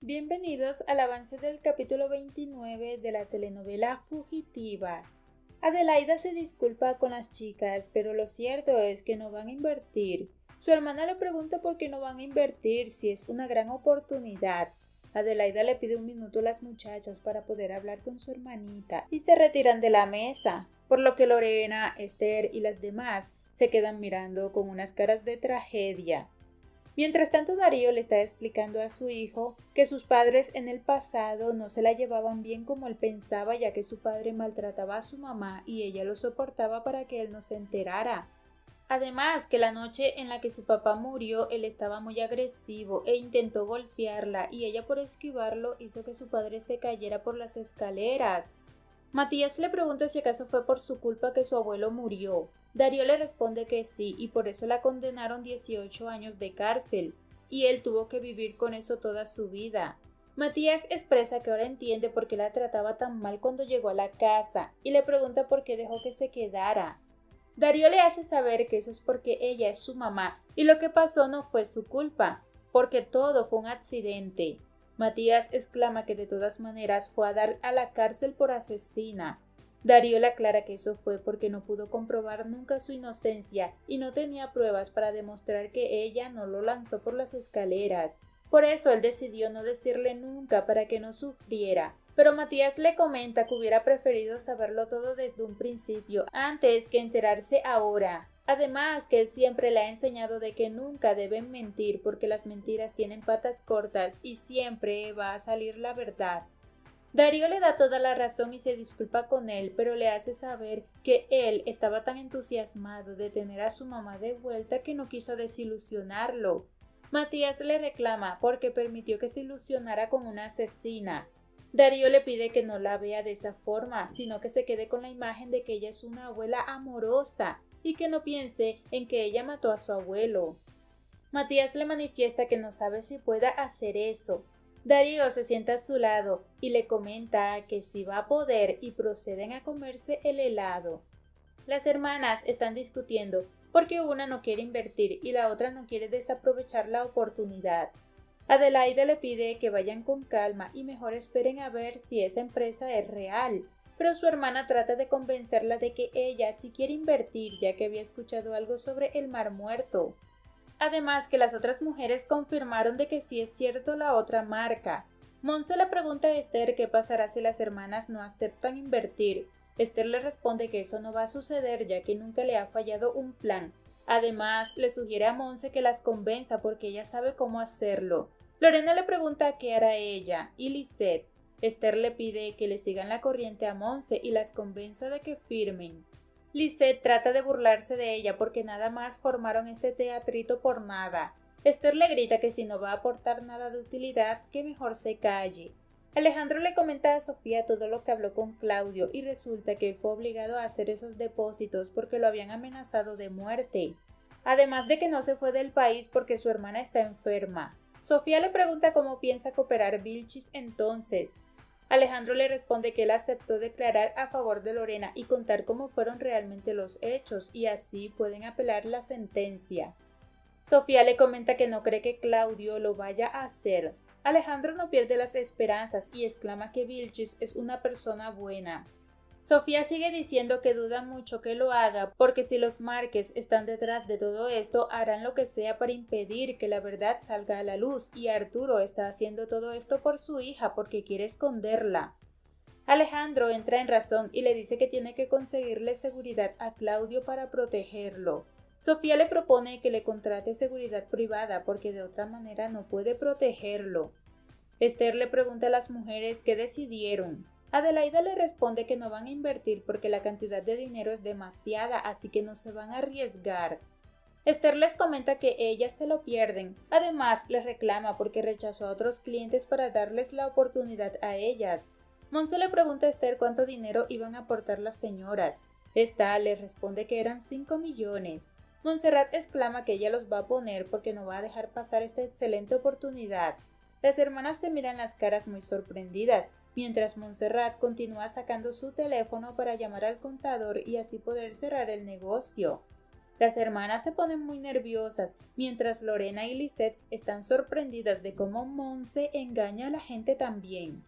Bienvenidos al avance del capítulo 29 de la telenovela Fugitivas. Adelaida se disculpa con las chicas, pero lo cierto es que no van a invertir. Su hermana le pregunta por qué no van a invertir si es una gran oportunidad. Adelaida le pide un minuto a las muchachas para poder hablar con su hermanita y se retiran de la mesa, por lo que Lorena, Esther y las demás se quedan mirando con unas caras de tragedia. Mientras tanto, Darío le está explicando a su hijo que sus padres en el pasado no se la llevaban bien como él pensaba, ya que su padre maltrataba a su mamá y ella lo soportaba para que él no se enterara. Además, que la noche en la que su papá murió, él estaba muy agresivo e intentó golpearla y ella por esquivarlo hizo que su padre se cayera por las escaleras. Matías le pregunta si acaso fue por su culpa que su abuelo murió. Darío le responde que sí, y por eso la condenaron 18 años de cárcel, y él tuvo que vivir con eso toda su vida. Matías expresa que ahora entiende por qué la trataba tan mal cuando llegó a la casa, y le pregunta por qué dejó que se quedara. Darío le hace saber que eso es porque ella es su mamá, y lo que pasó no fue su culpa, porque todo fue un accidente. Matías exclama que de todas maneras fue a dar a la cárcel por asesina. Darío le aclara que eso fue porque no pudo comprobar nunca su inocencia y no tenía pruebas para demostrar que ella no lo lanzó por las escaleras. Por eso él decidió no decirle nunca para que no sufriera. Pero Matías le comenta que hubiera preferido saberlo todo desde un principio, antes que enterarse ahora. Además, que él siempre le ha enseñado de que nunca deben mentir porque las mentiras tienen patas cortas y siempre va a salir la verdad. Darío le da toda la razón y se disculpa con él, pero le hace saber que él estaba tan entusiasmado de tener a su mamá de vuelta que no quiso desilusionarlo. Matías le reclama porque permitió que se ilusionara con una asesina. Darío le pide que no la vea de esa forma, sino que se quede con la imagen de que ella es una abuela amorosa y que no piense en que ella mató a su abuelo. Matías le manifiesta que no sabe si pueda hacer eso. Darío se sienta a su lado y le comenta que sí va a poder y proceden a comerse el helado. Las hermanas están discutiendo porque una no quiere invertir y la otra no quiere desaprovechar la oportunidad. Adelaida le pide que vayan con calma y mejor esperen a ver si esa empresa es real, pero su hermana trata de convencerla de que ella sí quiere invertir ya que había escuchado algo sobre el Mar Muerto. Además que las otras mujeres confirmaron de que sí es cierto la otra marca. Monse le pregunta a Esther qué pasará si las hermanas no aceptan invertir. Esther le responde que eso no va a suceder ya que nunca le ha fallado un plan. Además, le sugiere a Monse que las convenza porque ella sabe cómo hacerlo. Lorena le pregunta qué hará ella y Lisette. Esther le pide que le sigan la corriente a Monse y las convenza de que firmen. Lisette trata de burlarse de ella porque nada más formaron este teatrito por nada. Esther le grita que si no va a aportar nada de utilidad, que mejor se calle. Alejandro le comenta a Sofía todo lo que habló con Claudio y resulta que él fue obligado a hacer esos depósitos porque lo habían amenazado de muerte. Además de que no se fue del país porque su hermana está enferma. Sofía le pregunta cómo piensa cooperar Vilchis entonces. Alejandro le responde que él aceptó declarar a favor de Lorena y contar cómo fueron realmente los hechos y así pueden apelar la sentencia. Sofía le comenta que no cree que Claudio lo vaya a hacer. Alejandro no pierde las esperanzas y exclama que Vilchis es una persona buena. Sofía sigue diciendo que duda mucho que lo haga porque si los Márquez están detrás de todo esto harán lo que sea para impedir que la verdad salga a la luz y Arturo está haciendo todo esto por su hija porque quiere esconderla. Alejandro entra en razón y le dice que tiene que conseguirle seguridad a Claudio para protegerlo. Sofía le propone que le contrate seguridad privada porque de otra manera no puede protegerlo. Esther le pregunta a las mujeres qué decidieron. Adelaida le responde que no van a invertir porque la cantidad de dinero es demasiada, así que no se van a arriesgar. Esther les comenta que ellas se lo pierden. Además, les reclama porque rechazó a otros clientes para darles la oportunidad a ellas. Monse le pregunta a Esther cuánto dinero iban a aportar las señoras. Esta le responde que eran 5 millones. Montserrat exclama que ella los va a poner porque no va a dejar pasar esta excelente oportunidad. Las hermanas se miran las caras muy sorprendidas, mientras Montserrat continúa sacando su teléfono para llamar al contador y así poder cerrar el negocio. Las hermanas se ponen muy nerviosas, mientras Lorena y Lisette están sorprendidas de cómo Monse engaña a la gente también.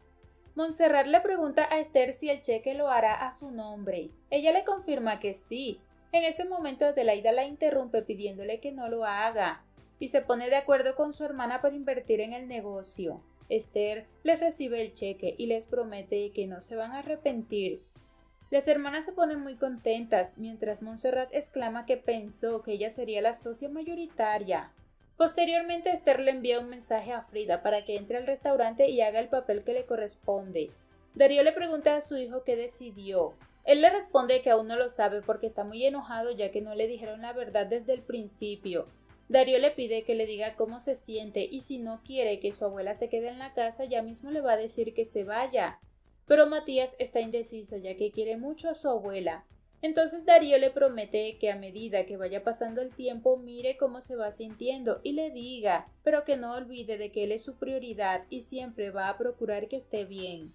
Montserrat le pregunta a Esther si el cheque lo hará a su nombre. Ella le confirma que sí. En ese momento Adelaida la interrumpe pidiéndole que no lo haga, y se pone de acuerdo con su hermana para invertir en el negocio. Esther les recibe el cheque y les promete que no se van a arrepentir. Las hermanas se ponen muy contentas, mientras Montserrat exclama que pensó que ella sería la socia mayoritaria. Posteriormente, Esther le envía un mensaje a Frida para que entre al restaurante y haga el papel que le corresponde. Darío le pregunta a su hijo qué decidió. Él le responde que aún no lo sabe porque está muy enojado ya que no le dijeron la verdad desde el principio. Darío le pide que le diga cómo se siente y si no quiere que su abuela se quede en la casa, ya mismo le va a decir que se vaya. Pero Matías está indeciso ya que quiere mucho a su abuela. Entonces Darío le promete que a medida que vaya pasando el tiempo mire cómo se va sintiendo y le diga, pero que no olvide de que él es su prioridad y siempre va a procurar que esté bien.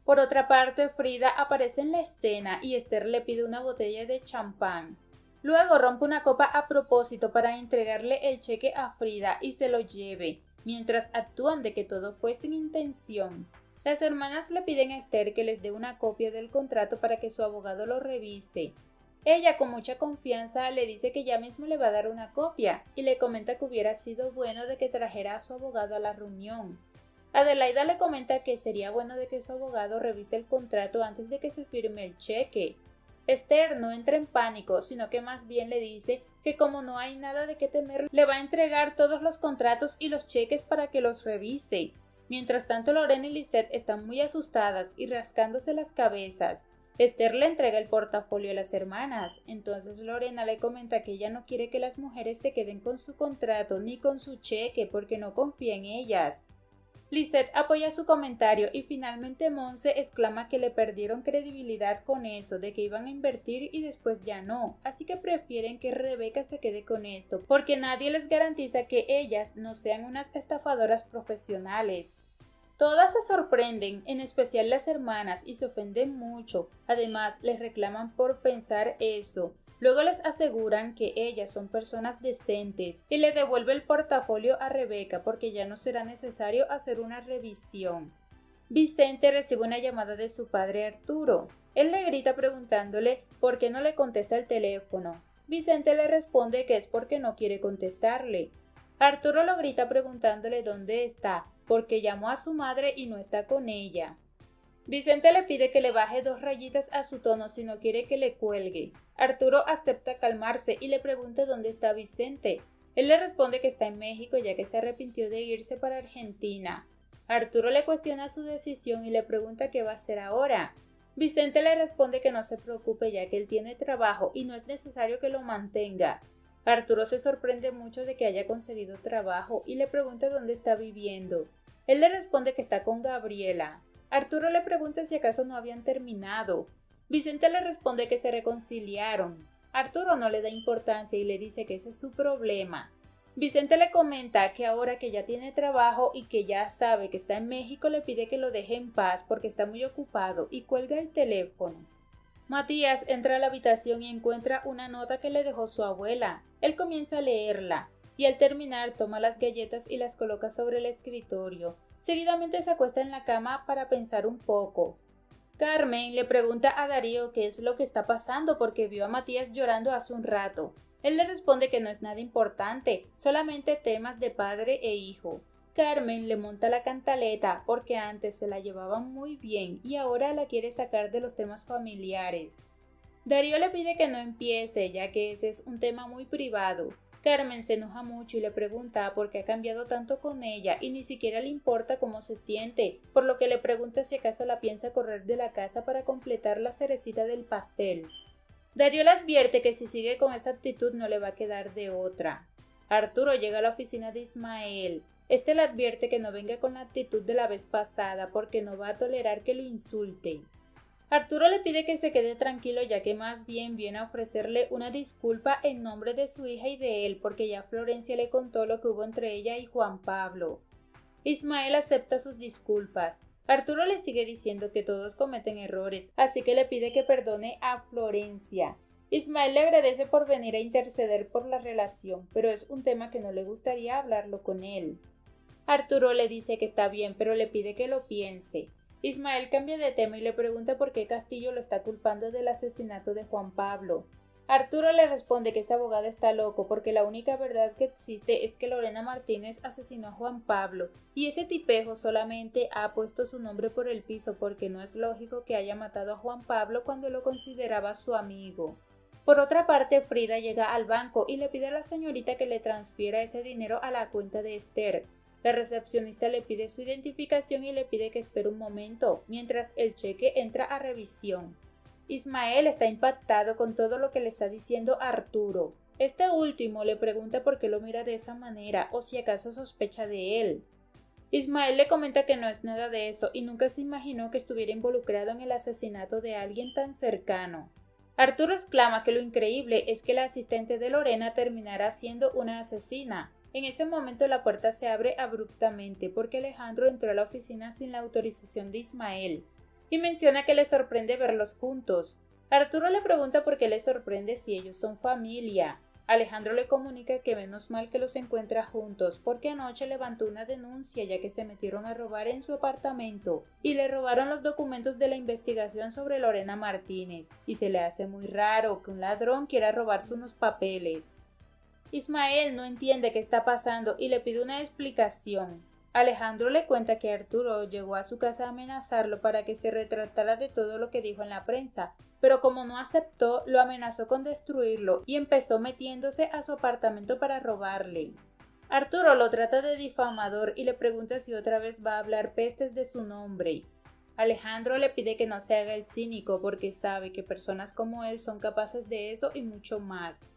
Por otra parte, Frida aparece en la escena y Esther le pide una botella de champán. Luego rompe una copa a propósito para entregarle el cheque a Frida y se lo lleve, mientras actúan de que todo fue sin intención. Las hermanas le piden a Esther que les dé una copia del contrato para que su abogado lo revise. Ella, con mucha confianza, le dice que ya mismo le va a dar una copia y le comenta que hubiera sido bueno de que trajera a su abogado a la reunión. Adelaida le comenta que sería bueno de que su abogado revise el contrato antes de que se firme el cheque. Esther no entra en pánico, sino que más bien le dice que como no hay nada de qué temer, le va a entregar todos los contratos y los cheques para que los revise. Mientras tanto, Lorena y Lisette están muy asustadas y rascándose las cabezas. Esther le entrega el portafolio a las hermanas, entonces Lorena le comenta que ella no quiere que las mujeres se queden con su contrato ni con su cheque porque no confía en ellas. Lisette apoya su comentario y finalmente Monse exclama que le perdieron credibilidad con eso de que iban a invertir y después ya no, así que prefieren que Rebeca se quede con esto porque nadie les garantiza que ellas no sean unas estafadoras profesionales. Todas se sorprenden, en especial las hermanas, y se ofenden mucho. Además, les reclaman por pensar eso. Luego les aseguran que ellas son personas decentes y le devuelve el portafolio a Rebeca porque ya no será necesario hacer una revisión. Vicente recibe una llamada de su padre Arturo. Él le grita preguntándole por qué no le contesta el teléfono. Vicente le responde que es porque no quiere contestarle. Arturo lo grita preguntándole dónde está, porque llamó a su madre y no está con ella. Vicente le pide que le baje 2 rayitas a su tono si no quiere que le cuelgue. Arturo acepta calmarse y le pregunta dónde está Vicente. Él le responde que está en México ya que se arrepintió de irse para Argentina. Arturo le cuestiona su decisión y le pregunta qué va a hacer ahora. Vicente le responde que no se preocupe ya que él tiene trabajo y no es necesario que lo mantenga. Arturo se sorprende mucho de que haya conseguido trabajo y le pregunta dónde está viviendo. Él le responde que está con Gabriela. Arturo le pregunta si acaso no habían terminado. Vicente le responde que se reconciliaron. Arturo no le da importancia y le dice que ese es su problema. Vicente le comenta que ahora que ya tiene trabajo y que ya sabe que está en México, le pide que lo deje en paz porque está muy ocupado y cuelga el teléfono. Matías entra a la habitación y encuentra una nota que le dejó su abuela. Él comienza a leerla y al terminar toma las galletas y las coloca sobre el escritorio. Seguidamente se acuesta en la cama para pensar un poco. Carmen le pregunta a Darío qué es lo que está pasando porque vio a Matías llorando hace un rato. Él le responde que no es nada importante, solamente temas de padre e hijo. Carmen le monta la cantaleta porque antes se la llevaban muy bien y ahora la quiere sacar de los temas familiares. Darío le pide que no empiece ya que ese es un tema muy privado. Carmen se enoja mucho y le pregunta por qué ha cambiado tanto con ella y ni siquiera le importa cómo se siente, por lo que le pregunta si acaso la piensa correr de la casa para completar la cerecita del pastel. Darío le advierte que si sigue con esa actitud no le va a quedar de otra. Arturo llega a la oficina de Ismael. Este le advierte que no venga con la actitud de la vez pasada porque no va a tolerar que lo insulte. Arturo le pide que se quede tranquilo ya que más bien viene a ofrecerle una disculpa en nombre de su hija y de él porque ya Florencia le contó lo que hubo entre ella y Juan Pablo. Ismael acepta sus disculpas. Arturo le sigue diciendo que todos cometen errores, así que le pide que perdone a Florencia. Ismael le agradece por venir a interceder por la relación, pero es un tema que no le gustaría hablarlo con él. Arturo le dice que está bien, pero le pide que lo piense. Ismael cambia de tema y le pregunta por qué Castillo lo está culpando del asesinato de Juan Pablo. Arturo le responde que ese abogado está loco porque la única verdad que existe es que Lorena Martínez asesinó a Juan Pablo y ese tipejo solamente ha puesto su nombre por el piso porque no es lógico que haya matado a Juan Pablo cuando lo consideraba su amigo. Por otra parte, Frida llega al banco y le pide a la señorita que le transfiera ese dinero a la cuenta de Esther. La recepcionista le pide su identificación y le pide que espere un momento, mientras el cheque entra a revisión. Ismael está impactado con todo lo que le está diciendo Arturo. Este último le pregunta por qué lo mira de esa manera o si acaso sospecha de él. Ismael le comenta que no es nada de eso y nunca se imaginó que estuviera involucrado en el asesinato de alguien tan cercano. Arturo exclama que lo increíble es que la asistente de Lorena terminará siendo una asesina. En ese momento la puerta se abre abruptamente porque Alejandro entró a la oficina sin la autorización de Ismael y menciona que le sorprende verlos juntos. Arturo le pregunta por qué le sorprende si ellos son familia. Alejandro le comunica que menos mal que los encuentra juntos porque anoche levantó una denuncia ya que se metieron a robar en su apartamento y le robaron los documentos de la investigación sobre Lorena Martínez y se le hace muy raro que un ladrón quiera robarse unos papeles. Ismael no entiende qué está pasando y le pide una explicación. Alejandro le cuenta que Arturo llegó a su casa a amenazarlo para que se retratara de todo lo que dijo en la prensa, pero como no aceptó, lo amenazó con destruirlo y empezó metiéndose a su apartamento para robarle. Arturo lo trata de difamador y le pregunta si otra vez va a hablar pestes de su nombre. Alejandro le pide que no se haga el cínico porque sabe que personas como él son capaces de eso y mucho más.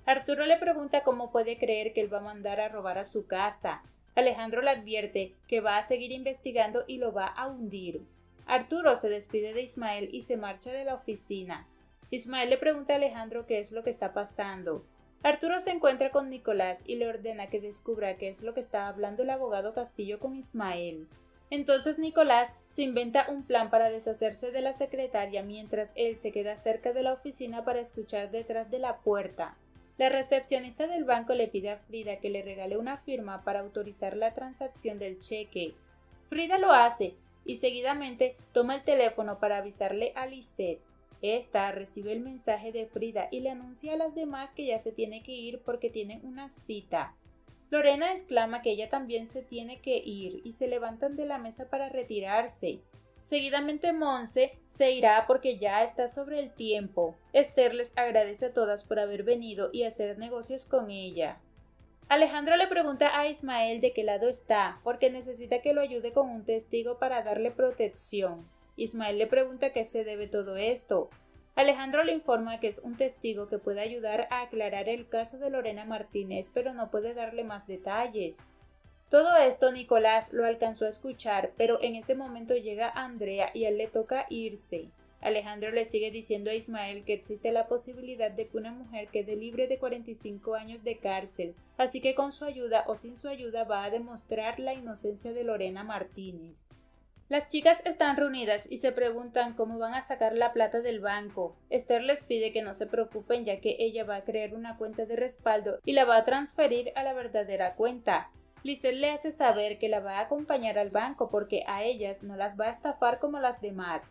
Arturo le pregunta cómo puede creer que él va a mandar a robar a su casa. Alejandro le advierte que va a seguir investigando y lo va a hundir. Arturo se despide de Ismael y se marcha de la oficina. Ismael le pregunta a Alejandro qué es lo que está pasando. Arturo se encuentra con Nicolás y le ordena que descubra qué es lo que está hablando el abogado Castillo con Ismael. Entonces Nicolás se inventa un plan para deshacerse de la secretaria mientras él se queda cerca de la oficina para escuchar detrás de la puerta. La recepcionista del banco le pide a Frida que le regale una firma para autorizar la transacción del cheque. Frida lo hace y seguidamente toma el teléfono para avisarle a Lisette. Esta recibe el mensaje de Frida y le anuncia a las demás que ya se tiene que ir porque tienen una cita. Lorena exclama que ella también se tiene que ir y se levantan de la mesa para retirarse. Seguidamente Monse se irá porque ya está sobre el tiempo. Esther les agradece a todas por haber venido y hacer negocios con ella. Alejandro le pregunta a Ismael de qué lado está, porque necesita que lo ayude con un testigo para darle protección. Ismael le pregunta a qué se debe todo esto. Alejandro le informa que es un testigo que puede ayudar a aclarar el caso de Lorena Martínez, pero no puede darle más detalles. Todo esto Nicolás lo alcanzó a escuchar, pero en ese momento llega Andrea y a él le toca irse. Alejandro le sigue diciendo a Ismael que existe la posibilidad de que una mujer quede libre de 45 años de cárcel, así que con su ayuda o sin su ayuda va a demostrar la inocencia de Lorena Martínez. Las chicas están reunidas y se preguntan cómo van a sacar la plata del banco. Esther les pide que no se preocupen ya que ella va a crear una cuenta de respaldo y la va a transferir a la verdadera cuenta. Lisette le hace saber que la va a acompañar al banco porque a ellas no las va a estafar como las demás.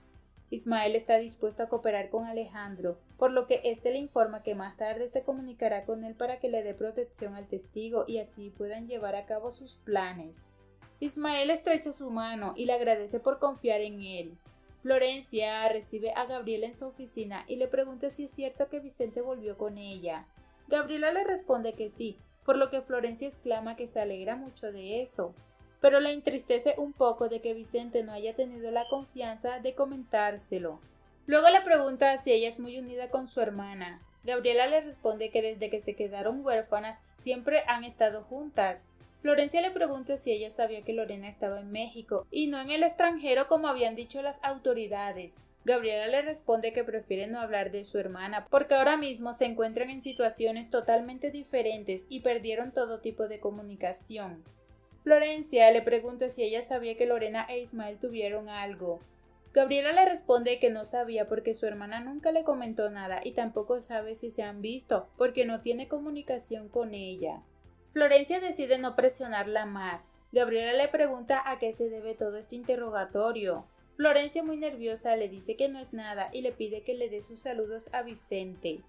Ismael está dispuesto a cooperar con Alejandro, por lo que éste le informa que más tarde se comunicará con él para que le dé protección al testigo y así puedan llevar a cabo sus planes. Ismael estrecha su mano y le agradece por confiar en él. Florencia recibe a Gabriela en su oficina y le pregunta si es cierto que Vicente volvió con ella. Gabriela le responde que sí, por lo que Florencia exclama que se alegra mucho de eso, pero le entristece un poco de que Vicente no haya tenido la confianza de comentárselo. Luego le pregunta si ella es muy unida con su hermana. Gabriela le responde que desde que se quedaron huérfanas siempre han estado juntas. Florencia le pregunta si ella sabía que Lorena estaba en México y no en el extranjero como habían dicho las autoridades. Gabriela le responde que prefiere no hablar de su hermana porque ahora mismo se encuentran en situaciones totalmente diferentes y perdieron todo tipo de comunicación. Florencia le pregunta si ella sabía que Lorena e Ismael tuvieron algo. Gabriela le responde que no sabía porque su hermana nunca le comentó nada y tampoco sabe si se han visto porque no tiene comunicación con ella. Florencia decide no presionarla más. Gabriela le pregunta a qué se debe todo este interrogatorio. Florencia, muy nerviosa, le dice que no es nada y le pide que le dé sus saludos a Vicente.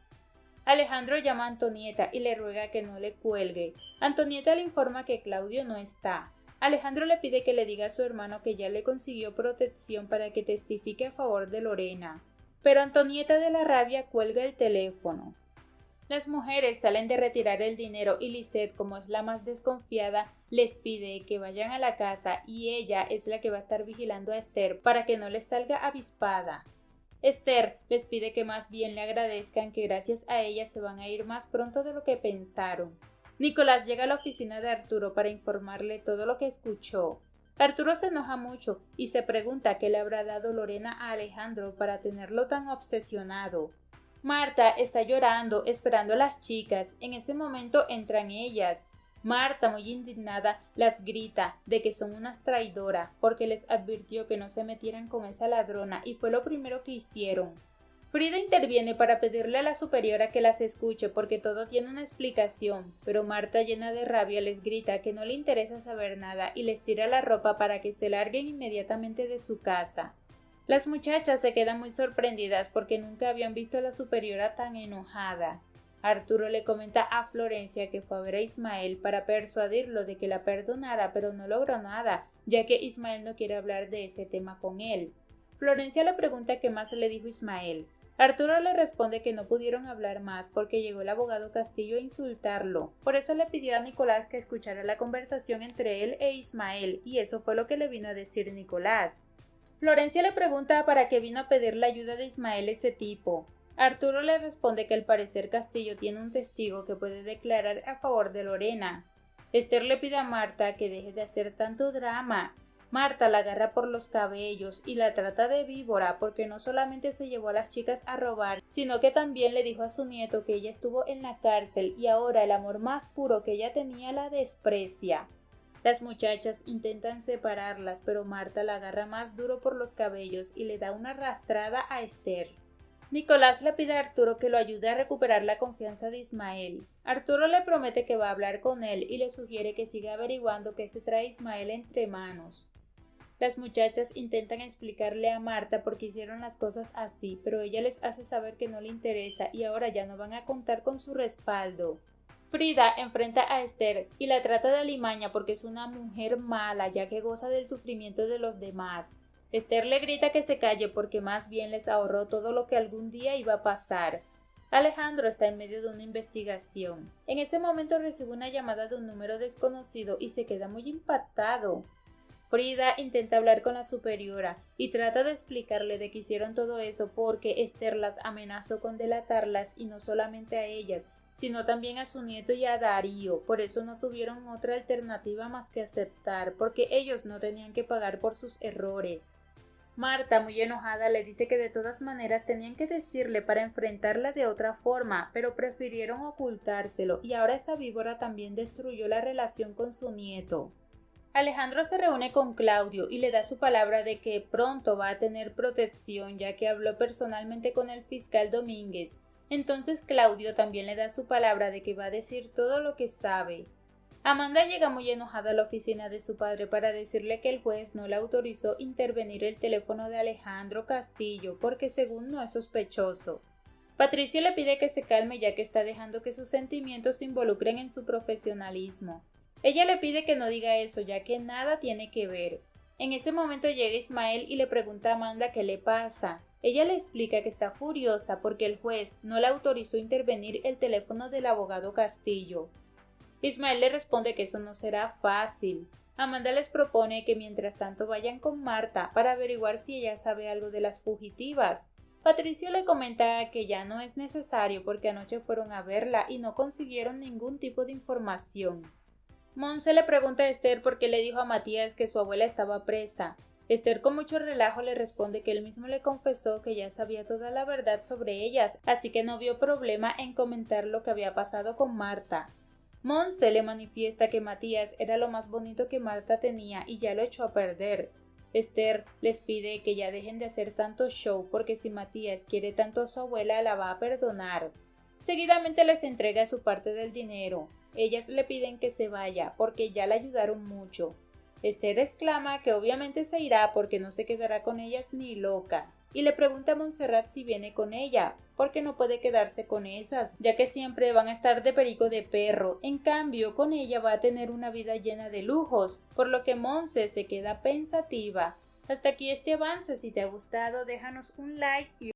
Alejandro llama a Antonieta y le ruega que no le cuelgue. Antonieta le informa que Claudio no está. Alejandro le pide que le diga a su hermano que ya le consiguió protección para que testifique a favor de Lorena. Pero Antonieta, de la rabia, cuelga el teléfono. Las mujeres salen de retirar el dinero y Lisette, como es la más desconfiada, les pide que vayan a la casa y ella es la que va a estar vigilando a Esther para que no les salga avispada. Esther les pide que más bien le agradezcan, que gracias a ella se van a ir más pronto de lo que pensaron. Nicolás llega a la oficina de Arturo para informarle todo lo que escuchó. Arturo se enoja mucho y se pregunta qué le habrá dado Lorena a Alejandro para tenerlo tan obsesionado. Marta está llorando, esperando a las chicas. En ese momento entran ellas. Marta, muy indignada, las grita de que son unas traidoras porque les advirtió que no se metieran con esa ladrona y fue lo primero que hicieron. Frida interviene para pedirle a la superiora que las escuche porque todo tiene una explicación, pero Marta, llena de rabia, les grita que no le interesa saber nada y les tira la ropa para que se larguen inmediatamente de su casa. Las muchachas se quedan muy sorprendidas porque nunca habían visto a la superiora tan enojada. Arturo le comenta a Florencia que fue a ver a Ismael para persuadirlo de que la perdonara, pero no logró nada, ya que Ismael no quiere hablar de ese tema con él. Florencia le pregunta qué más le dijo Ismael. Arturo le responde que no pudieron hablar más porque llegó el abogado Castillo a insultarlo. Por eso le pidió a Nicolás que escuchara la conversación entre él e Ismael, y eso fue lo que le vino a decir Nicolás. Florencia le pregunta para qué vino a pedir la ayuda de Ismael ese tipo. Arturo le responde que al parecer Castillo tiene un testigo que puede declarar a favor de Lorena. Esther le pide a Marta que deje de hacer tanto drama. Marta la agarra por los cabellos y la trata de víbora porque no solamente se llevó a las chicas a robar, sino que también le dijo a su nieto que ella estuvo en la cárcel y ahora el amor más puro que ella tenía la desprecia. Las muchachas intentan separarlas, pero Marta la agarra más duro por los cabellos y le da una arrastrada a Esther. Nicolás le pide a Arturo que lo ayude a recuperar la confianza de Ismael. Arturo le promete que va a hablar con él y le sugiere que siga averiguando qué se trae Ismael entre manos. Las muchachas intentan explicarle a Marta por qué hicieron las cosas así, pero ella les hace saber que no le interesa y ahora ya no van a contar con su respaldo. Frida enfrenta a Esther y la trata de alimaña porque es una mujer mala, ya que goza del sufrimiento de los demás. Esther le grita que se calle porque más bien les ahorró todo lo que algún día iba a pasar. Alejandro está en medio de una investigación. En ese momento recibe una llamada de un número desconocido y se queda muy impactado. Frida intenta hablar con la superiora y trata de explicarle de que hicieron todo eso porque Esther las amenazó con delatarlas y no solamente a ellas, sino también a su nieto y a Darío. Por eso no tuvieron otra alternativa más que aceptar, porque ellos no tenían que pagar por sus errores. Marta, muy enojada, le dice que de todas maneras tenían que decirle para enfrentarla de otra forma, pero prefirieron ocultárselo y ahora esa víbora también destruyó la relación con su nieto. Alejandro se reúne con Claudio y le da su palabra de que pronto va a tener protección, ya que habló personalmente con el fiscal Domínguez. Entonces Claudio también le da su palabra de que va a decir todo lo que sabe. Amanda llega muy enojada a la oficina de su padre para decirle que el juez no le autorizó intervenir el teléfono de Alejandro Castillo porque según no es sospechoso. Patricio le pide que se calme ya que está dejando que sus sentimientos se involucren en su profesionalismo. Ella le pide que no diga eso ya que nada tiene que ver. En ese momento llega Ismael y le pregunta a Amanda qué le pasa. Ella le explica que está furiosa porque el juez no le autorizó intervenir el teléfono del abogado Castillo. Ismael le responde que eso no será fácil. Amanda les propone que mientras tanto vayan con Marta para averiguar si ella sabe algo de las fugitivas. Patricio le comenta que ya no es necesario porque anoche fueron a verla y no consiguieron ningún tipo de información. Monse le pregunta a Esther por qué le dijo a Matías que su abuela estaba presa. Esther con mucho relajo le responde que él mismo le confesó que ya sabía toda la verdad sobre ellas, así que no vio problema en comentar lo que había pasado con Marta. Monse le manifiesta que Matías era lo más bonito que Marta tenía y ya lo echó a perder. Esther les pide que ya dejen de hacer tanto show porque si Matías quiere tanto a su abuela la va a perdonar. Seguidamente les entrega su parte del dinero. Ellas le piden que se vaya porque ya la ayudaron mucho. Esther exclama que obviamente se irá porque no se quedará con ellas ni loca. Y le pregunta a Montserrat si viene con ella, porque no puede quedarse con esas, ya que siempre van a estar de perico de perro. En cambio, con ella va a tener una vida llena de lujos, por lo que Monse se queda pensativa. Hasta aquí este avance. Si te ha gustado, déjanos un like y